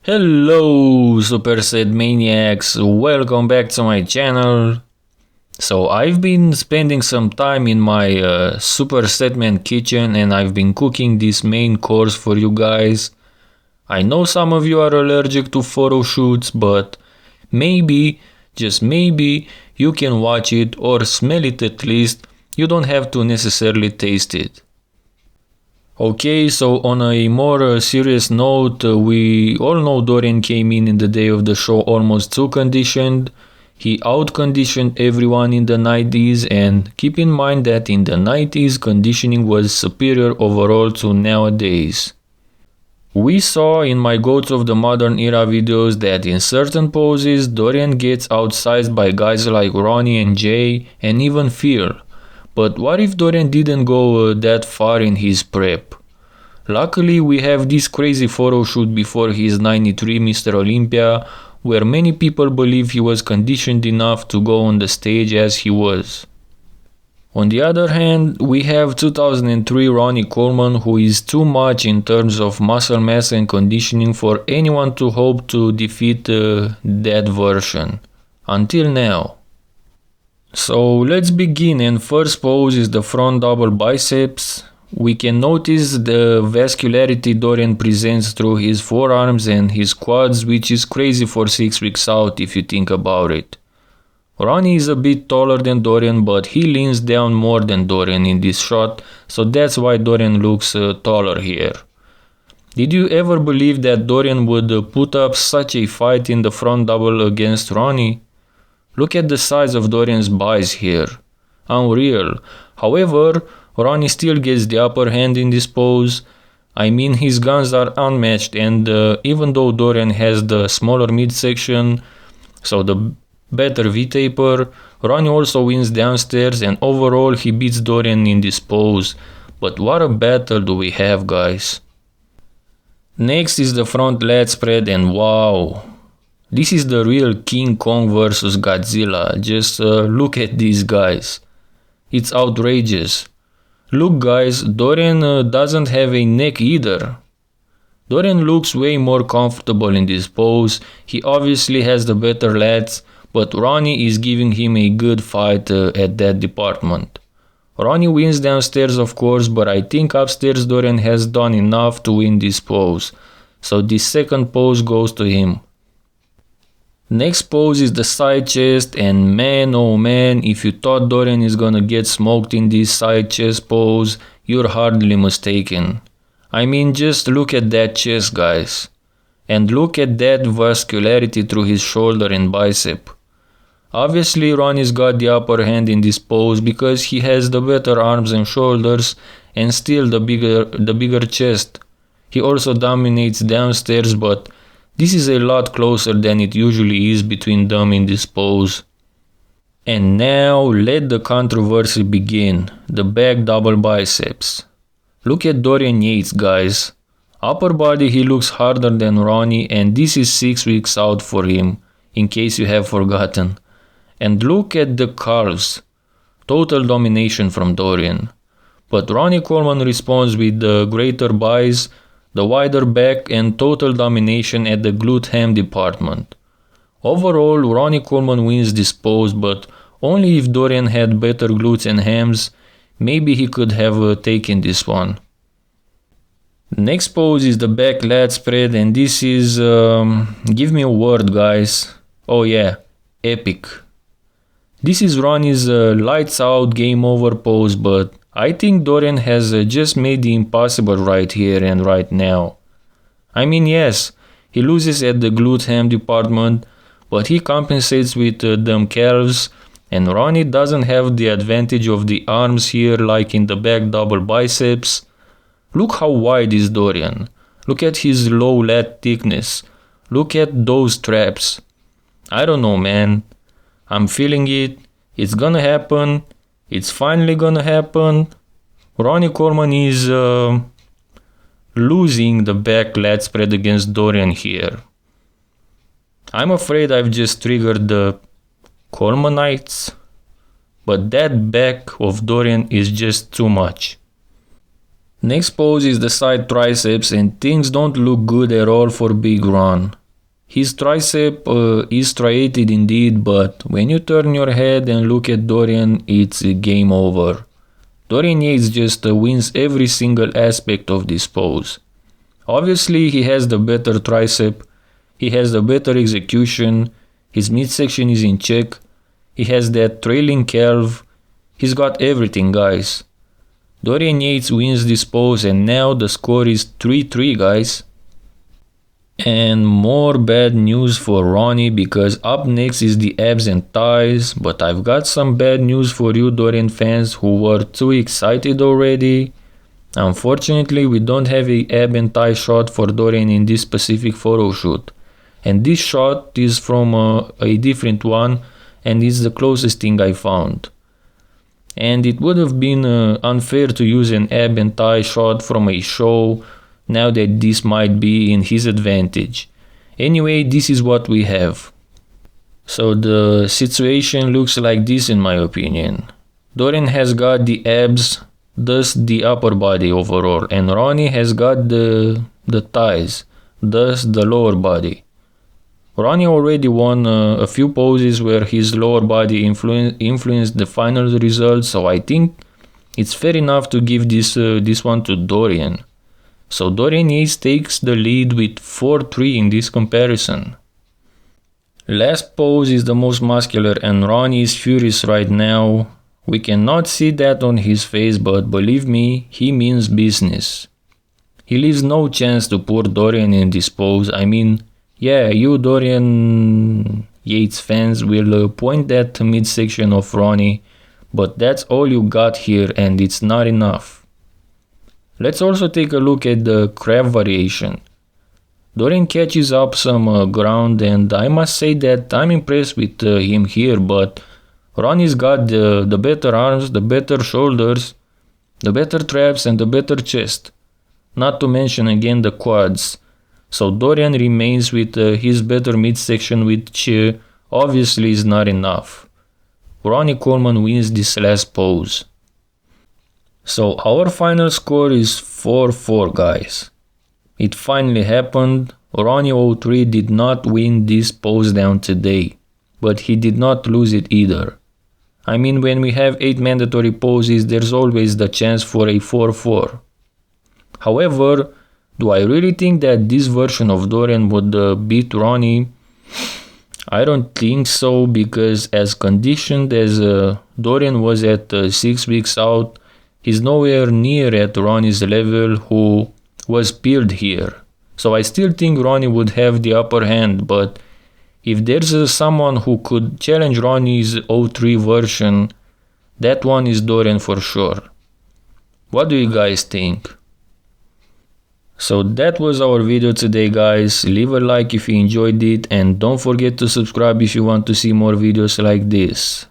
Hello Superset Maniacs, welcome back to my channel. So I've been spending some time in my Supersetman kitchen and I've been cooking this main course for you guys. I know some of you are allergic to photo shoots, but maybe, just maybe, you can watch it or smell it at least. You don't have to necessarily taste it. Okay, so on a more serious note, we all know Dorian came in the day of the show almost too conditioned. He out-conditioned everyone in the 90s, and keep in mind that in the 90s conditioning was superior overall to nowadays. We saw in my Goats of the Modern Era videos that in certain poses Dorian gets outsized by guys like Ronnie and Jay and even Phil. But what if Dorian didn't go that far in his prep? Luckily we have this crazy photo shoot before his 93 Mr. Olympia, where many people believe he was conditioned enough to go on the stage as he was. On the other hand, we have 2003 Ronnie Coleman, who is too much in terms of muscle mass and conditioning for anyone to hope to defeat that version. Until now. So let's begin, and first pose is the front double biceps. We can notice the vascularity Dorian presents through his forearms and his quads, which is crazy for 6 weeks out if you think about it. Ronnie is a bit taller than Dorian, but he leans down more than Dorian in this shot, so that's why Dorian looks taller here. Did you ever believe that Dorian would put up such a fight in the front double against Ronnie? Look at the size of Dorian's buys here. Unreal. However, Ronnie still gets the upper hand in this pose. I mean, his guns are unmatched, and even though Dorian has the smaller midsection, so the better V-taper, Ronnie also wins downstairs and overall he beats Dorian in this pose. But what a battle do we have, guys. Next is the front lat spread, and wow. This is the real King Kong versus Godzilla. Just look at these guys. It's outrageous. Look guys, Dorian doesn't have a neck either. Dorian looks way more comfortable in this pose. He obviously has the better lats, but Ronnie is giving him a good fight at that department. Ronnie wins downstairs of course, but I think upstairs Dorian has done enough to win this pose. So this second pose goes to him. Next pose is the side chest, and man oh man, if you thought Dorian is gonna get smoked in this side chest pose, you're hardly mistaken. I mean, just look at that chest, guys. And look at that vascularity through his shoulder and bicep. Obviously Ronnie's got the upper hand in this pose because he has the better arms and shoulders and still the bigger chest. He also dominates downstairs, but this is a lot closer than it usually is between them in this pose. And now let the controversy begin, the back double biceps. Look at Dorian Yates, guys. Upper body he looks harder than Ronnie, and this is 6 weeks out for him, in case you have forgotten. And look at the calves. Total domination from Dorian. But Ronnie Coleman responds with the greater buys, the wider back and total domination at the glute ham department. Overall, Ronnie Coleman wins this pose, but only if Dorian had better glutes and hams, maybe he could have taken this one. Next pose is the back lat spread, and this is, give me a word guys. Oh yeah, epic. This is Ronnie's lights out game over pose, but I think Dorian has just made the impossible right here and right now. I mean, yes, he loses at the glute ham department, but he compensates with them calves, and Ronnie doesn't have the advantage of the arms here like in the back double biceps. Look how wide is Dorian. Look at his low lat thickness. Look at those traps. I don't know, man. I'm feeling it. It's gonna happen. It's finally gonna happen. Ronnie Coleman is losing the back lat spread against Dorian here. I'm afraid I've just triggered the Colemanites, but that back of Dorian is just too much. Next pose is the side triceps, and things don't look good at all for Big Ron. His tricep is striated indeed, but when you turn your head and look at Dorian, it's game over. Dorian Yates just wins every single aspect of this pose. Obviously, he has the better tricep, he has the better execution, his midsection is in check, he has that trailing calf, he's got everything, guys. Dorian Yates wins this pose, and now the score is 3-3, guys. And more bad news for Ronnie, because up next is the abs and thighs, but I've got some bad news for you Dorian fans who were too excited already. Unfortunately, we don't have a ab and thigh shot for Dorian in this specific photo shoot. And this shot is from a different one, and it's the closest thing I found. And it would have been unfair to use an ab and thigh shot from a show, now that this might be in his advantage. Anyway, this is what we have. So the situation looks like this in my opinion. Dorian has got the abs, thus the upper body overall, and Ronnie has got the thighs, thus the lower body. Ronnie already won a few poses where his lower body influenced the final result, so I think it's fair enough to give this one to Dorian. So Dorian Yates takes the lead with 4-3 in this comparison. Last pose is the most muscular, and Ronnie is furious right now. We cannot see that on his face, but believe me, he means business. He leaves no chance to poor Dorian in this pose. I mean, yeah, you Dorian Yates fans will point at the midsection of Ronnie, but that's all you got here, and it's not enough. Let's also take a look at the crab variation. Dorian catches up some ground, and I must say that I'm impressed with him here, but Ronnie's got the better arms, the better shoulders, the better traps, and the better chest. Not to mention again the quads. So Dorian remains with his better midsection, which obviously is not enough. Ronnie Coleman wins this last pose. So our final score is 4-4, guys. It finally happened. Ronnie 03 did not win this pose down today, but he did not lose it either. I mean, when we have 8 mandatory poses, there's always the chance for a 4-4. However, do I really think that this version of Dorian would beat Ronnie? I don't think so, because as conditioned as Dorian was at 6 weeks out, he's nowhere near at Ronnie's level, who was peeled here. So I still think Ronnie would have the upper hand, but if there's someone who could challenge Ronnie's 03 version, that one is Dorian for sure. What do you guys think? So that was our video today, guys. Leave a like if you enjoyed it, and don't forget to subscribe if you want to see more videos like this.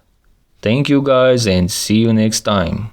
Thank you guys, and see you next time.